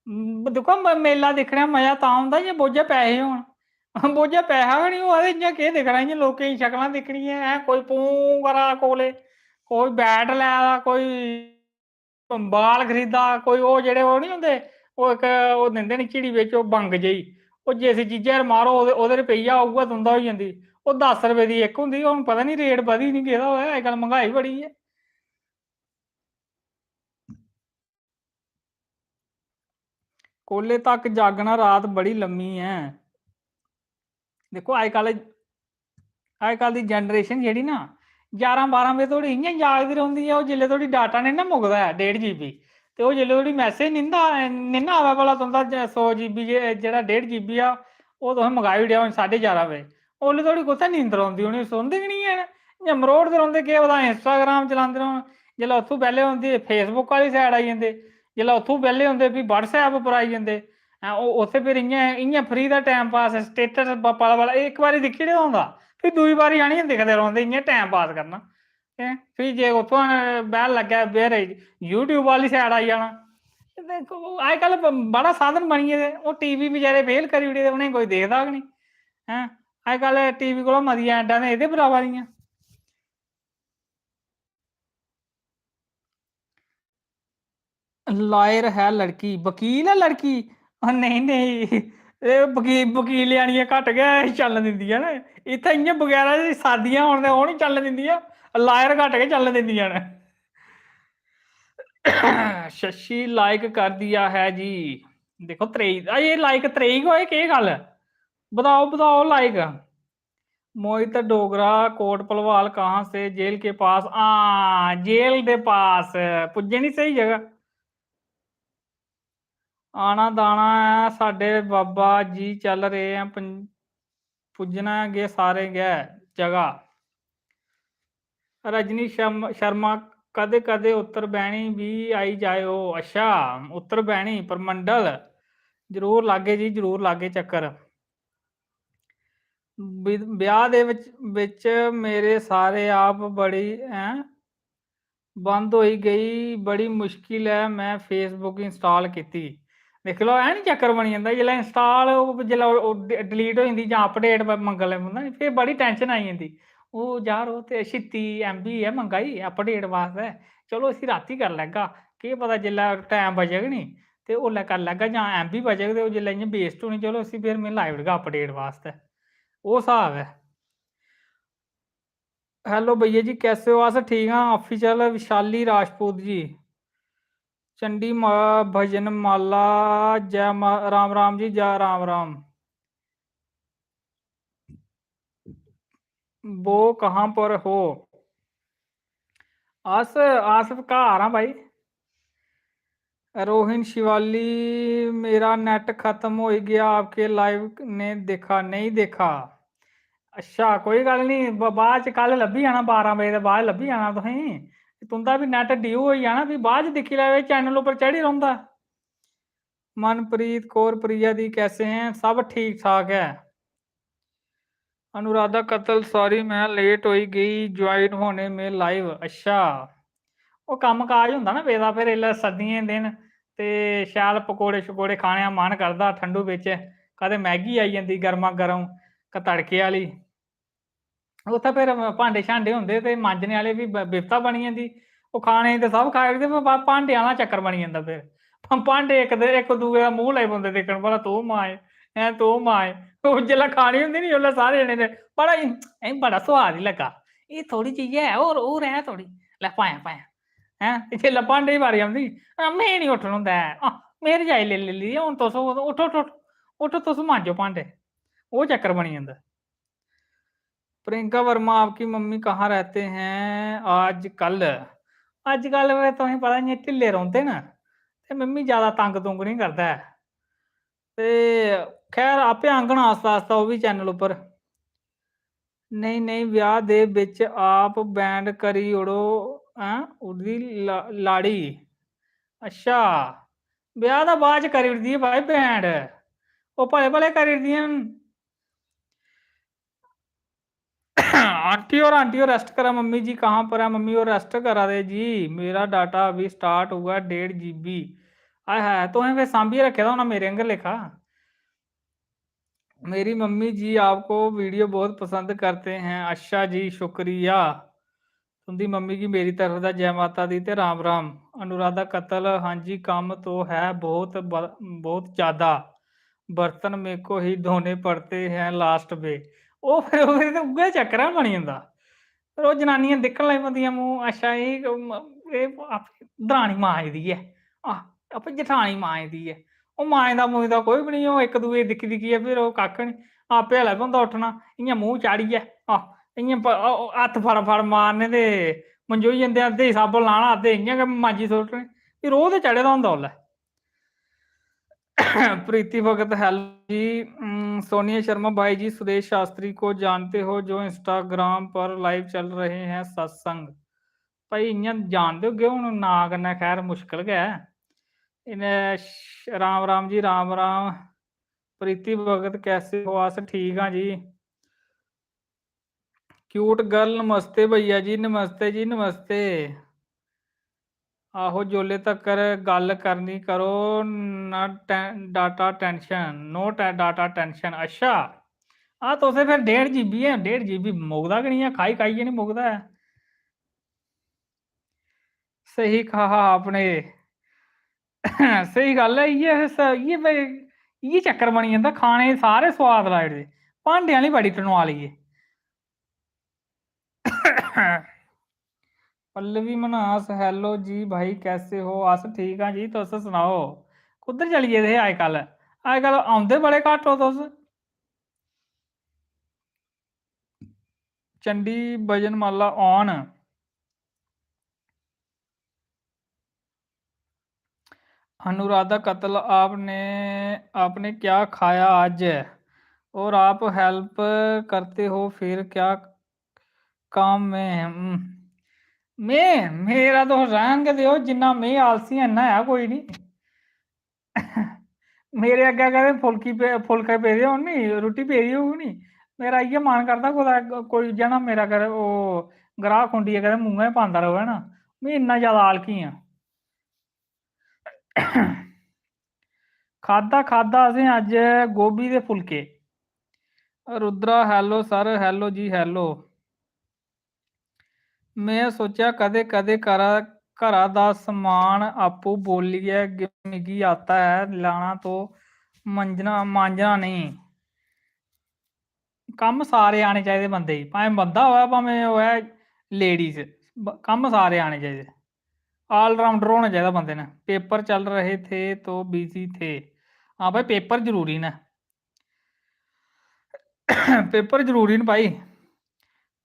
दिक्खो मेला दिक्खने दा मजा तां औंदा जे बोझे पैहे होन। बोझे पैहा गै नहीं होऐ ते इ'यां केह् दिक्खना? इ'यां लोकें दी शक्लां दिक्खनियां हैं, कोई पूं करा दा कोले, कोई बैट लै दा, कोई बाल खरीदा, कोई ओह् जेह्ड़े ओह् नहीं होंदे, ओह् इक ओह् दिंदे नी चिड़ी बिच ओह् बंग जेही, ओह् जिस चीजै पर मारो ओह्दे पर पेई जा, उ'ऐ तुं'दा होई जंदी। ओह् 10 रपेऽ दी इक होंदी, हून पता नहीं रेट बधी नहीं गेदा होऐ, अजकल मैंह्गाई बड़ी ऐ। कोले तक जागना रात बड़ी लम्मी है। देखो अजकल दी जनरेशन जेह्ड़ी ना 11-12 बजे धोड़ी इ'यां जागदी रौंह्दी ऐ। ओह् जेल्लै धोड़ी डाटा नेईं ना मुकदा ऐ 1.5 GB, ते ओह् जेल्लै धोड़ी मैसेज नेईं ना आवै भला तुं'दा 100 GB जेह्ड़ा 1.5 GB आ ओह् तुसें मंगाई ओड़ेआ हून 11:30 बजे, ओल्लै धोड़ी कुत्थै नींदर औंदी उ'नें, सौंदे गै निं हैन। इ'यां मरोड़दे रौंह्दे, केह् पता इंस्टाग्राम चलांदे रौह्न, जेल्लै उत्थूं बेह्ले होंदे फेसबुक आह्ली साइड आई जंदे, जेल्लै उत्थूं बेह्ले होंदे फ्ही व्हाट्सऐप उप्पर आई जंदे। उत्थै फिर इ'यां फ्री दा टाइम पास स्टेटस पल इक बारी दिक्खी ओड़े दा होंदा, फ्ही दूई बारी आनियै दिखदे रौंह्दे, इ'यां टाइम पास करना। फ्ही जे उत्थुआं बैह्ल लग्गै फिर यूट्यूब आह्ली साइड आई जाना। अजकल बड़ा साधन बनी गेदे, ओह् टीवी बचैरे फेल करी ओड़े दे, उ'नेंगी कोई दिखदा गै निं हैं। अजकल टीवी कोला मतियां ऐडां ते एह्दे पर आवा दियां। लॉयर है लड़की, वकील है लड़की? नहीं नहीं, वकील आनियां घट्ट गै चलन दिंदियां न इत्थै, इ'यां बगैरा सादियां होन ते ओह् निं चलन दिंदियां, लॉयर घट्ट गै चलन दिंदियां न। शशि लाइक कर दिया है जी। देखो 23 ये लाइक 23 को है, केह् गल्ल? बताओ बताओ लाइक। मोहित डोगरा कोट भलवाल कहाँ से? जेल के पास। जेल दे पास पुज्जे नहीं सही जगह। आना दाना है साडे बाबा जी चल रहे हैं, पुज्जना गे सारे गै जगह। रजनी शर्मा कदे कदे उत्तर बैनी भी आई जाओ। अच्छा उत्तर बैनी परमंडल, जरूर लागे जी, जरूर लागे चक्कर। ब्याह दे विच मेरे सारे आप बड़ी बंद हो गई, बड़ी मुश्किल है, मैं फेसबुक इंस्टॉल की। देख लो है नी चक्कर बनी जाता जिसलै इंस्टॉल, जिसलै डिलीट हो जाती जां अपडेट मंगन लग पौंदा नी, फिर बड़ी टेंशन आई जंदी। ओह् यार ओह् ते 36 MB है मंगाई अपडेट वास्ते, चलो इसी रातीं कर लैगा, केह् पता जिसलै टाइम बचग नी ते ओल्लै कर लैगा, जां MB बचग ते जिसलै इ'यां वेस्ट होनी, चलो इसी फिर में लाई ओड़गा अपडेट वास्ते, ओह् स्हाब है। हेलो भैया जी कैसे हो? अस ठीक हाँ। ऑफिशियल विशाली राजपूत जी, चंडी भजन माला, जय राम राम जी, जय राम राम। वो कहाँ पर हो? आस घर हाँ भाई। रोहिन शिवाली मेरा नेट खत्म हो गया, आपके लाइव ने देखा नहीं? देखा? अच्छा कोई गल नहीं, बाद च कल लब्भी जाना, 12 बजे दे बाद लब्भी जाना तुसेंगी, तुंदा भी नेट ड्यू होई जाना, फ्ही बाद च दिक्खी लैओ, चैनल उप्पर चढ़ी रौंह्दा। मनप्रीत कौर प्रिया दी कैसे हैं? सब ठीक ठाक है। अनुराधा कत्ल सॉरी मैं लेट हो गई ज्वाइन होने में लाइव। अच्छा ओह् कम्म काज होंदा ना पेदा, फिर इसलै सर्दियें दे दिन ते शैल पकौड़े शकौड़े खाने दा मन करदा ठंडू बिच्च, कदें मैगी आई जंदी गर्मा गर्म तड़के आह्ली, उत्थै फिर भांडे शांडे होंदे ते मांजने आह्ले बी बिपता बनी जंदी, ओह् खाने ते सब खाई ओड़दे, भांडे आह्ला चक्कर बनी जंदा फिर, भांडे इक दूए दा मूंह लगी पौंदे दिक्खन, भला तूं मांज तूं मांज, ओह् जेल्लै खानी होंदी नी उसलै सारे जने ते बड़ा सोआद ही लग्गा, एह् थोड़ी चीज है होर है थोड़ी, लै पायां पायां हैं, जेल्लै भांडे दी बारी औंदी में निं उट्ठन होंदा ऐ, में रजाई लेई लेई हून तुस उट्ठो उट्ठो उट्ठो तुस मांजो भांडे, ओह् चक्कर बनी जंदा। प्रियंका वर्मा आपकी मम्मी कहाँ रहते हैं आजकल? अजकल तुसें पता इ'यां ढिल्ले रौंह्दे न ते मम्मी ज़्यादा तंग तुंग नहीं करदा ऐ, ते खैर आपे आङन आस्ता आस्ता ओह् बी चैनल उप्पर। नहीं नहीं ब्याह दे बिच आप बैंड करी ओड़ो ओह्दी लाड़ी। अच्छा ब्याह दा बाद च करी ओड़दी भाई बैंड, ओह् भले भले करी ओड़दियां न। आंटी और रेस्ट करा, मम्मी जी कहाँ पर है? मम्मी और रेस्ट करा दे जी, मेरा डाटा अभी स्टार्ट हुआ 1.5 GB। आय हाय तुसें फिर सांभियै रखे दा होना मेरे आंगर लेखा। मेरी मम्मी जी आपको वीडियो बहुत पसंद करते हैं। अच्छा जी शुक्रिया, तुंदी मम्मी की मेरी तरफ दा जय माता दी ते राम राम। अनुराधा कत्ल हाँ जी काम तो है बहुत बहुत ज़्यादा, बर्तन मेरे को ही धोने पड़ते हैं लास्ट पे। ओह् फिर उ'ऐ चक्कर है बनी जंदा, फिर ओह् जनानियां दिक्खन लगी पौंदियां मूंह, अच्छा एह् दरानी मांजदी ऐ, आपे जठानी मांजदी ऐ, ਉਹ ਮਾਂਜਦਾ ਮੂੰਜਦਾ ਕੋਈ ਵੀ ਨਹੀਂ, ਉਹ ਇੱਕ ਦੂਏ ਦਿਖੀ ਦਿਖੀਏ, ਫਿਰ ਉਹ ਕੱਖ ਨਹੀਂ, ਆਪੇ ਹਲੇ ਬੰਦਾ ਉੱਠਣਾ ਇयां ਮੂੰਹ ਚਾੜੀਏ, ਇयां हत्थ फड़ फड़ मारने ते मंजोई जंदे, अद्धे साबन लाना, अद्धे इयां गै मांजी सुट्टने, फिर रोह् ते चढ़े दा होंदा उसलै। प्रीति भगत हेलो जी। सोनिया शर्मा भाई जी, सुरेश शास्त्री को जानते हो जो इंस्टाग्राम पर लाइव चल रहे हैं सत्संग? भाई इयां जानते होगे, हूँ ना कन्नै खैर मुश्किल गै इन्हें। राम राम जी, राम राम। प्रीति भगत कैसे हो? अस ठीक हाँ जी। क्यूट गर्ल नमस्ते भैया जी, नमस्ते जी नमस्ते। आहो जोले तकर गल करनी करो ना data tension, no data tension. अच्छा तो फिर 1.5 GB है, 1.5 GB मुकदा कि नहीं है, खाई खाइए नहीं मुकदा है। सही कहा आपने। सही गल है, ये चक्कर बनी जाता, खाने सारे स्वाद लाई ओड़दे, भांडे आह्ली बड़ी टनवाली है। पल्लवी मनास हेलो जी भाई, कैसे हो? अस ठीक हाँ जी, तुस सनाओ कुद्धर चली गेदे हे अजकल? अजकल आउंदे बड़े घट्ट हो तुस। चंडी भजनमाला ऑन। अनुराधा कत्ल आपने आपने क्या खाया आज? और आप हेल्प करते हो फिर क्या काम में? मैं मेरा तो रहन के दियो, जिन्ना मैं आलसी इन्ना है कोई नहीं। मेरे अग्गे कदें फुलके पेदे होन नी, रुट्टी पेदी होग नी, मेरा इ'यै मन करदा कुदै कोई जना मेरा कदें ओह् ग्राह् खुंडियै कदें मूंहै च पांदा रवै ना, में इन्ना ज्यादा आलकी आं। खादा असें अज्ज गोभी दे फुलके। Rudra hello sir, hello ji hello. मैं सोचा कदे कदे घरा दा समान आपू बोलिए मिगी आता है लाना, तो मांजना नहीं। कम्म सारे आने चाहिए बंदे गी, भावें बंदा होऐ भावें होऐ लेडीज, कम्म सारे आने चाहिए, ऑलराउंडर होना चाहिए बंदे ने। पेपर चल रहे थे तो बिजी थे? हाँ भाई पेपर जरूरी ने। पेपर जरूरी न भाई,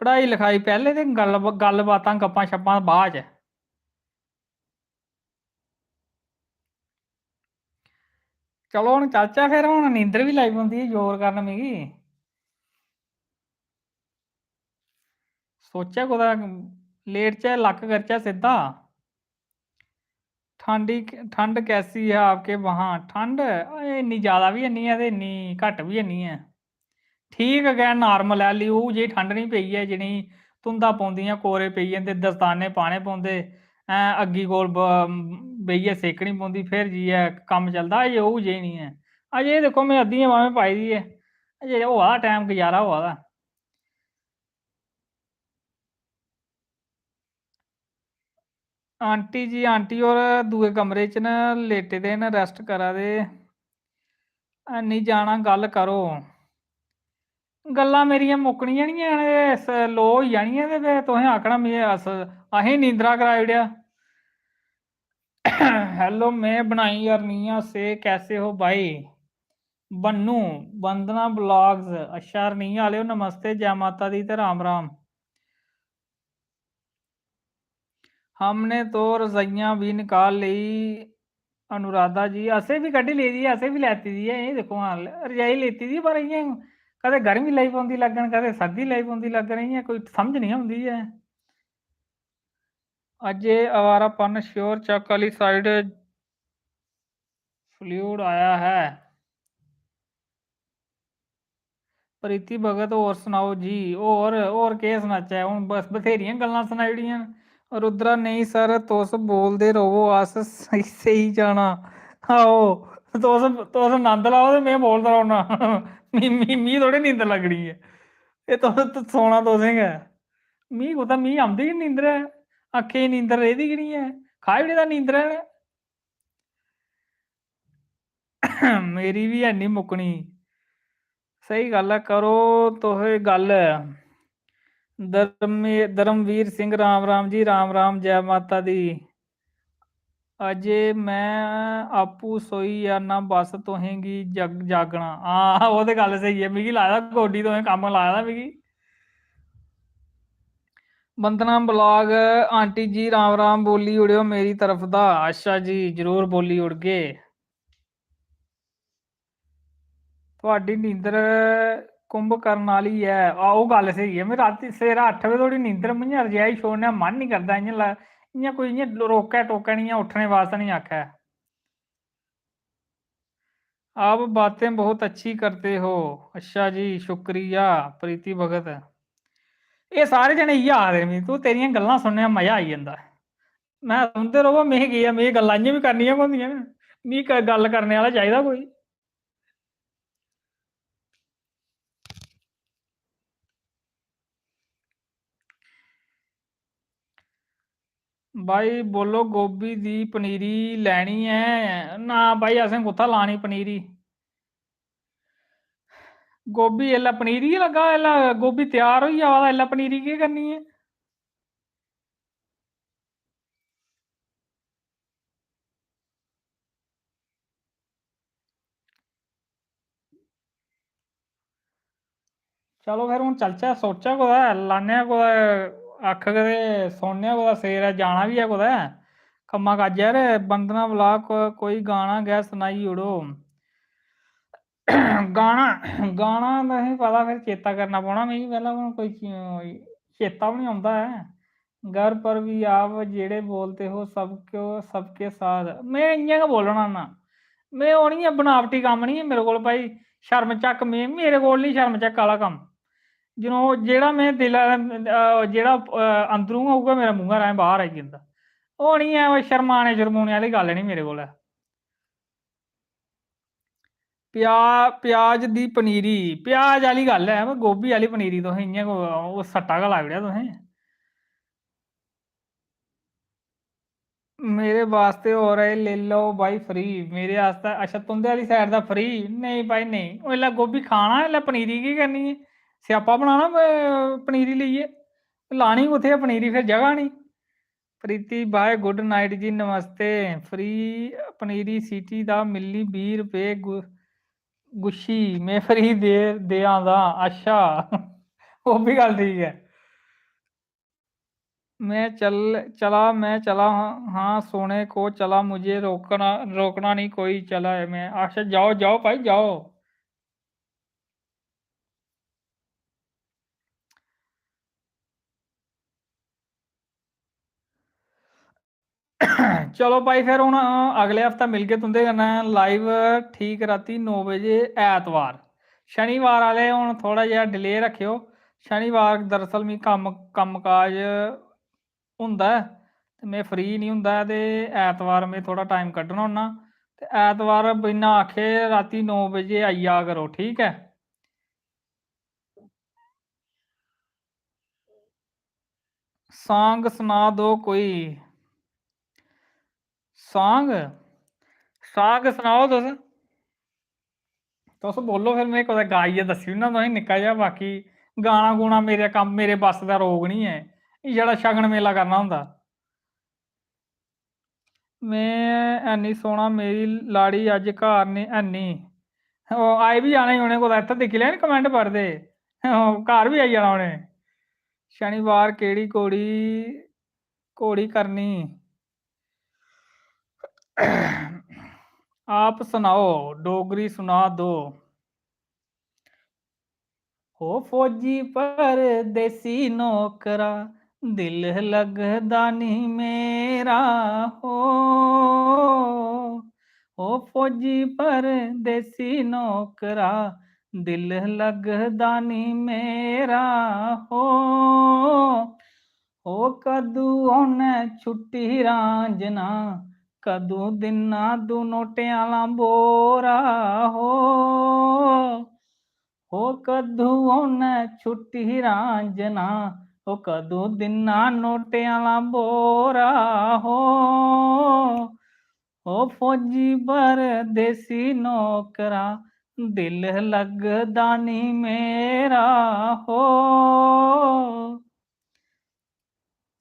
पढ़ाई लिखाई पहले ते गल बातां गप्पां शप्पां बाद च। चलो हून चलचै फिर, हून नींदर बी लगी पौंदी जोर करन मिगी। सोचेआ कुदै लेटचै, लक्क करचै सिद्धा। ठंड कैसी है आपके वहाँ? ठंड इन्नी ज़्यादा भी हैनी है ते इन्नी घट्ट भी हैनी है, ठीक गै नार्मल है, लिऊ जी ठंड नहीं पेई है जिन्नी धुंधां पौंदियां, कोरे पेई जंदे, दस्ताने पाने पौंदे, अग्गी कोल बेहियै सेकनी पौंदी, फिर जाइयै कम्म चलदा। अजें ओह् जेही नहीं है, अजें दिक्खो मैं अद्धियां बाह्में पाई दी है, अजें होआ दा टैम, गुजारा होआ दा। आंटी होर दूए कमरे च न, लेटे दे न, रेस्ट करा दे। हैनी जाना, गल्ल करो। गल्लां मेरियां मुक्कनियां निं हैन, लो होई जानियां ते फिर तुसें आखना असें नींदरा कराई ओड़ेआ। हेलो मैं बनाई अरनिया से, कैसे हो भाई? बन्नू वंदना ब्लॉग्स, अच्छा अरनिया आह्लेओ नमस्ते, जय माता दी ते राम राम। हमने तो रजाइयां भी निकाल ली अनुराधा जी, असें भी कड्ढी लेदी है, असें भी लैती दी है, ये दिक्खो हां रजाई लेती दी, पर इ'यां कदें गर्मी लगी पौंदी लग्गन, कदें सर्दी लगी पौंदी लग्गन, इ'यां कोई समझ नहीं औंदी है। अजय आवारापन श्योर चक वाली साइड फ्लूड आया है। प्रीति भगत होर सनाओ जी, होर केह् सनाचै, हून बस बथेरियां गल्लां सनाई ओड़ियां। रुद्रा नहीं सर, तुस बोलदे रवो, अस सेई जाना। आहो तुस नंद लाओ ते में बोलदा रौह्ना। मी थोड़ी नींदर लग्गनी ऐ, एह् सोना तुसें गै। मी कुतै, मी औंदी गै नींदर ऐ, अक्खें च नींदर रेह्दी गै निं ऐ, खाई ओड़े दा नींदरै ने। मेरी बी हैनी मुक्कनी। सही गल्ल ऐ, करो तुस गल्ल। धर्मवीर सिंह राम राम जी, राम राम, जय माता दी। अजे मैं आपू सोई या ना बस तुहेंगी जागना। हाँ वो तो गल सही है, मिगी लाया गोडी तुहें कम लाया मिगी। वंदना ब्लॉग आंटी जी राम राम बोली उड़ियो मेरी तरफ दा। अच्छा जी जरूर बोली उड़गे। ਤੁਹਾਡੀ ਨੀਂਦਰ ਕੁੰਭ ਕਰਨ ਵਾਲੀ ਹੈ ਆ ਉਹ ਗੱਲ ਸਹੀ ਹੈ। ਮੈਂ ਰਾਤੀ ਸਵੇਰੇ 8 ਵਜੇ ਥੋੜੀ ਨੀਂਦਰ ਮੈਂ ਰਜਾਈ ਛੋੜਨੇ ਮਨ ਨਹੀਂ ਕਰਦਾ इयां कोई इयां रोका टोका नहीं उठने वास्ते नहीं आखा है। आप बातें बहुत अच्छी करते हो। अच्छा जी शुक्रिया प्रीति भगत। ये सारे जने इयै आखदे मी तू तेरियां गल्लां सुनने मजा आई जंदा। मैं सुनते रहो मैं गेआ मैं गल्लां इयां भी करनियां होंदियां न मी गल करने वाला चाहिदा कोई। भाई बोलो गोभी दी पनीरी लैनी है ना भाई असें कुत्थै लानी पनीरी। गोभी एल्लै पनीरी गै लग्गा एल्लै गोभी त्यार होई जा दा एल्लै पनीरी केह् करनी है। चलो फिर हून चलचै सोचा कुदै लाने आं कुदै आखगे ते सुनने आं कुदै सवेरै जाना बी है कुदै कम्मा काजै पर। बंदना ब्लाक कोई गाना गै सनाई ओड़ो। गाना गाना तुसेंगी पता फिर चेता करना पौना मिगी पैह्लें हून कोई चेता बी निं औंदा ऐ। घर पर भी आप जेड़े बोलते हो सबको सबके साथ में इ'यां गै बोलना होन्ना। में ओह् निं ऐ बनावटी कम्म निं ऐ मेरे कोल भाई। शर्म झक्क मेरे कोल निं शर्म झक्क आह्ला कम्म। जो जेह्ड़ा में दिला जेह्ड़ा अंदरों गै उ'ऐ मेरे मूंहा राहें बाह्र आई जंदा। ओह् निं ऐ शरमाने शरमूने आह्ली गल्ल निं मेरे कोल ऐ। प्याज दी पनीरी प्याज आह्ली गल्ल ऐ गोभी आह्ली पनीरी तुसें इ'यां ओह् सट्टा गै लाई ओड़ेआ तुसें। मेरे वास्ते हो रहे ले लो भाई फ्री मेरे आस्तै अच्छा तुं'दे आह्ली साइड दा फ्री नहीं भाई नहीं ओह् एल्लै गोभी खाना एल्लै पनीरी केह् करनी है। स्यापा बनाना पनीरी लेइयै लानी कुत्थै है पनीरी फिर जगह नहीं। प्रीति भाई गुड नाइट जी नमस्ते। फ्री पनीरी सिटी दा मिली 20 रुपए गुच्छी में फ्री दे आंदा अच्छा। ओह् बी गल्ल ठीक है। मैं चला हाँ सोने को चला मुझे रोकना रोकना नहीं कोई चला है मैं अच्छा जाओ जाओ भाई जाओ। चलो भाई फिर हून अगले हफ्ते मिलगे तुं'दे कन्नै लाइव ठीक राती 9 बजे ऐतवार। शनिवार आह्ले हून थोह्ड़ा जेहा डिले रक्खेओ। शनिवार दरअसल मिगी कम्म काज होंदा ऐ ते में फ्री निं होंदा ऐ ते ऐतवार में थोह्ड़ा टाइम कड्ढना होन्ना। ते ऐतवार बिना आखे राती 9 बजे आई जा करो ठीक है। सांग सना दो कोई सांग सांग सनाओ तुस बोलो फिर में कुदै गाइयै दस्सी ओड़ना तुसेंगी निक्का जेहा बाकी गाना गूना मेरे कम्म मेरे बस दा रोग नहीं है। एह् छड़ा शगन मेला करना होंदा। में हैनी सोना मेरी लाड़ी अज्ज घर ने हैनी ओह् आई बी जाना उ'नें कुदै इत्थै दिक्खी लैन कमेंट पढ़दे घर बी आई जाना उ'नें। शनिवार केह्ड़ी घोड़ी करनी आप सुनाओ डोगरी सुना दो। हो फौजी परदेसी नौकरा दिल लगदा नी मेरा हो। हो फौजी परदेसी नौकरा दिल लगदा नी मेरा हो। हो कदू औने छुट्टी रांझना कदू दिना दू नोटियां आला बोरा हो। हो कदू औने छुट्टी रांझना हो कदू दिना नोटियां आला बोरा हो। हो फौजी परदेसी नौकरा दिल लगदा नी मेरा हो।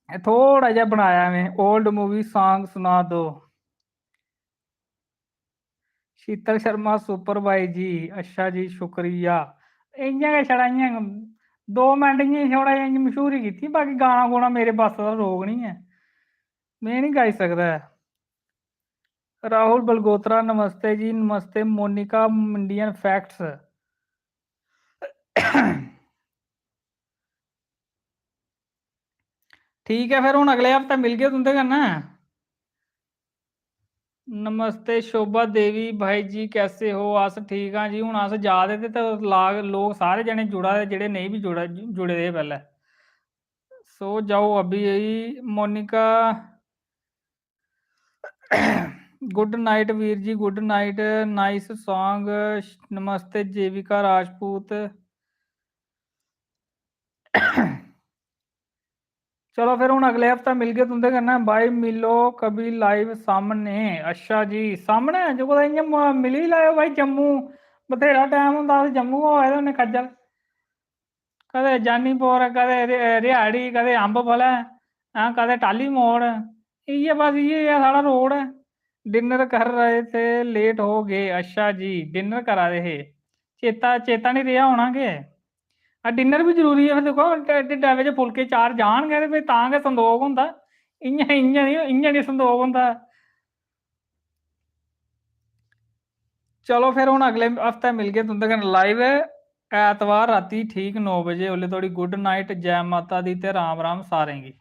थोड़ा जिहा बनाया मैं ओल्ड मूवी सॉन्ग सुना दो। शीतल शर्मा सुपर भाई जी, अच्छा जी शुक्रिया। इ'यां गै छड़ा इ'यां 2 मिंट इ'यां थोड़ा जिहा इ'यां मशहूरी कीती, बाकी गाना गूना मेरे बस दा रोग नहीं है, मैं नहीं गाई सकदा ऐ। राहुल बलगोत्रा नमस्ते जी, नमस्ते मोनिका इंडियन फैक्ट्स। ठीक है, फिर हुण अगले हफ्ते मिलगे तुं'दे कन्नै। नमस्ते शोभा देवी भाई जी, कैसे हो? अस ठीक हाँ जी। हुण अस जा दे ते लोग सारे जने जुड़ा दे, जेह्ड़े नेईं बी जुड़े दे हे पैह्ले। सो जाओ अभी Monika. Good night Veer ji, good night, nice song. नमस्ते जेविका राजपूत। चलो फिर हुण अगले हफ्ते मिलगे तुं'दे कन्नै, बाय। मिलो कभी लाइव सामने। अच्छा जी, सामने जो कुतै इ'यां मिली लैओ भाई, जम्मू बथेरा टैम होंदा, अस जम्मू होए दे होन्ने खज्जल। कदें जानीपुर, कदें रिहाड़ी, कदें अम्ब फलै, हां कदें टाली मोड़, इ'यै बस इ'यै साढ़ा रोड है। डिनर कर रहे थे, लेट हो गए। अच्छा जी, डिनर करा दे हे, चेता चेता नहीं रेहा होना के। डिनर भी जरूरी है, फिर देखो ढिड्डा बिच फुलके 4 जान गए ते तां गै संदोख होंदा, इ'यां नहीं संदोख होंदा। चलो फिर हुण अगले हफ्ते मिलगे तुं'दे कन्नै लाइव, ऐतवार राती ठीक 9 बजे। ओल्ले धोड़ी गुड नाइट, जय माता दी ते राम राम सारें गी।